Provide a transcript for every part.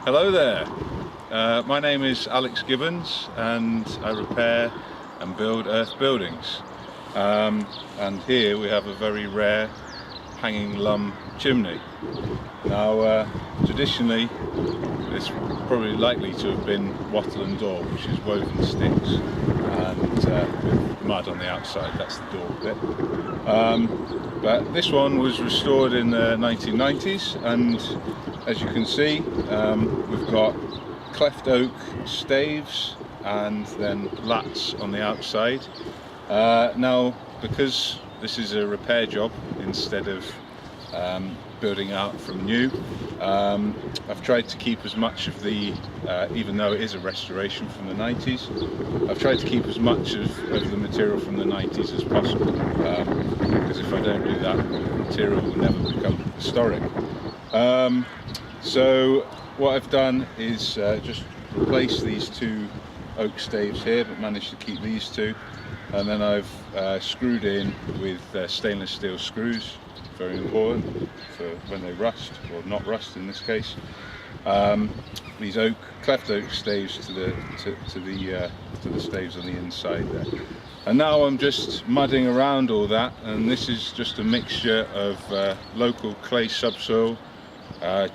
Hello there, my name is Alex Gibbons and I repair and build earth buildings. And here we have a very rare hanging lum chimney. Now traditionally it's probably likely to have been wattle and daub, which is woven sticks and with mud on the outside. That's the daub bit. But this one was restored in the 1990s, and as you can see we've got cleft oak staves and then lats on the outside. Now because this is a repair job instead of building out from new, I've tried to keep as much of the, even though it is a restoration from the 90s, I've tried to keep as much of the material from the 90s as possible, because if I don't do that, the material will never become historic. So what I've done is just replace these two oak staves here, but managed to keep these two, and then I've screwed in with stainless steel screws. Very important for when they rust, or not rust in this case. These cleft oak staves to the staves on the inside there. And now I'm just mudding around all that, and this is just a mixture of local clay subsoil,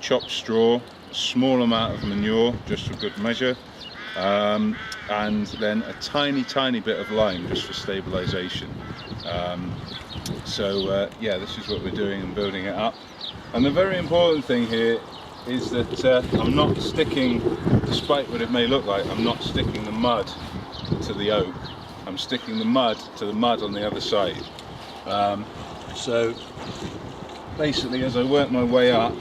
chopped straw, a small amount of manure just for good measure, and then a tiny bit of lime just for stabilization. Yeah, this is what we're doing and building it up. And the very important thing here is that I'm not sticking, despite what it may look like, I'm not sticking the mud to the oak. I'm sticking the mud to the mud on the other side. So basically, as I work my way up,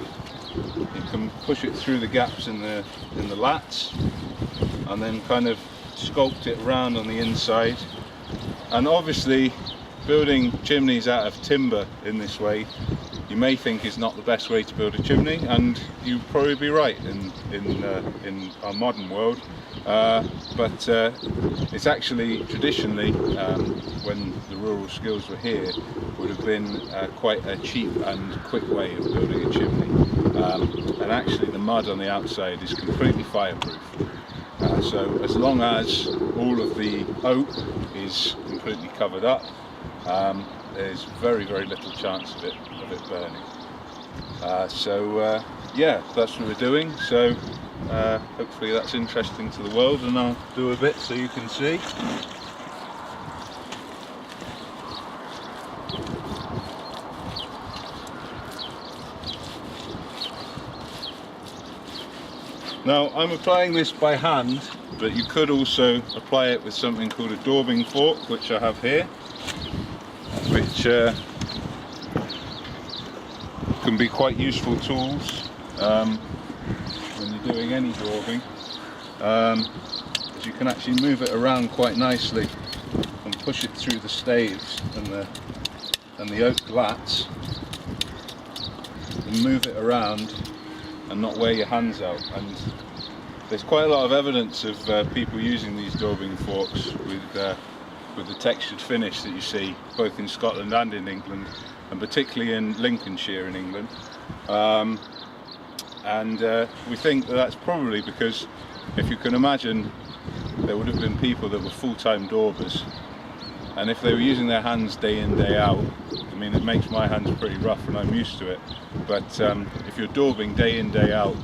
you can push it through the gaps in the lats, and then kind of sculpt it around on the inside. And obviously, building chimneys out of timber in this way, you may think is not the best way to build a chimney, and you'd probably be right in our modern world. But it's actually traditionally, when the rural skills were here, would have been quite a cheap and quick way of building a chimney. And actually the mud on the outside is completely fireproof. So as long as all of the oak is completely covered up, there's very little chance of it burning. Yeah, that's what we're doing. So hopefully that's interesting to the world, and I'll do a bit so you can see. Now I'm applying this by hand, but you could also apply it with something called a daubing fork, which I have here, which can be quite useful tools when you're doing any daubing, as you can actually move it around quite nicely and push it through the staves and the oak lats, and move it around and not wear your hands out. And there's quite a lot of evidence of people using these daubing forks with the textured finish that you see both in Scotland and in England, and particularly in Lincolnshire in England. We think that that's probably because, if you can imagine, there would have been people that were full-time daubers, and if they were using their hands day in, day out, I mean, it makes my hands pretty rough and I'm used to it, but if you're daubing day in, day out,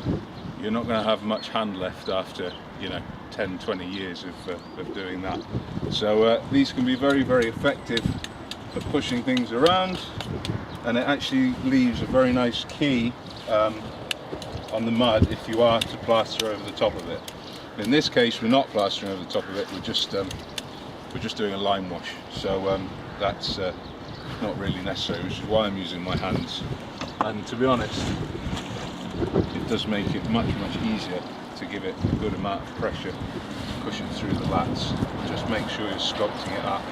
you're not going to have much hand left after, 10, 20 years of doing that. So these can be very effective at pushing things around, and it actually leaves a very nice key on the mud if you are to plaster over the top of it. In this case, we're not plastering over the top of it, we're just doing a lime wash, so that's not really necessary, which is why I'm using my hands. And to be honest, it does make it much easier to give it a good amount of pressure, push it through the lats. Just make sure you're sculpting it up.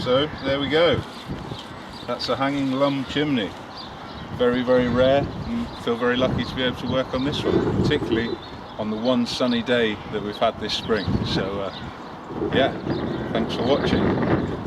So there we go. That's a hanging lum chimney. Very, very rare, and feel very lucky to be able to work on this one, particularly on the one sunny day that we've had this spring. So yeah, thanks for watching.